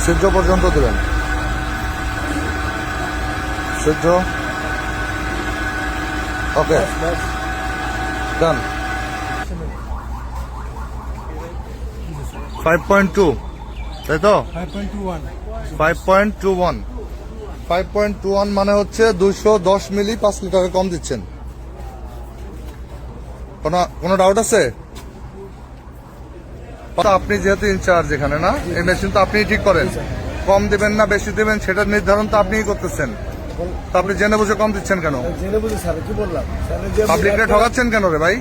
সূর্য পর্যন্ত দেবেন। সূর্য ওকে ডান। 5.2 তাই তো? 5.21 5.21 মানে হচ্ছে 210 মিলি 5 লিটারে কম দিচ্ছেন। কোনো ডাউট আছে? আপনি যেহেতু ইনচার্জ এখানে না, এই মেশিন তো আপনিই ঠিক করেন। কম দিবেন না বেশি দিবেন সেটার নির্ধারণ তো আপনিই করতেছেন। তো আপনি জেনে বুঝে কম দিচ্ছেন কেন? জেনে বুঝে স্যার কি বললাম, পাবলিককে ঠকাচ্ছেন কেন রে ভাই?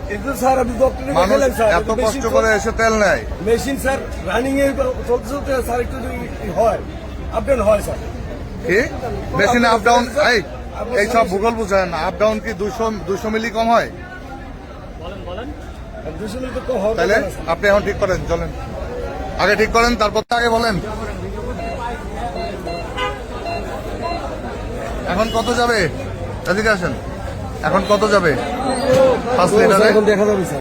কিন্তু স্যার আপনি ডক্টরে মানুষ এত কষ্ট করে এসে তেল নেয়। মেশিন স্যার রানিং এ চলতে চলতে স্যার একটু যদি হয় আপ ডাউন হয় স্যার। কি মেশিনে আপ ডাউন? এই সব ভূগোল বুঝায় না। আপ ডাউন কি 200 মিলি কম হয়? তাহলে আপনি এখন ঠিক করেন, চলেন আগে ঠিক করেন, তারপর তো আগে বলেন এখন কত যাবে। এদিকে আসেন, এখন কত যাবে 5 লিটারে? দেখা যাবে স্যার।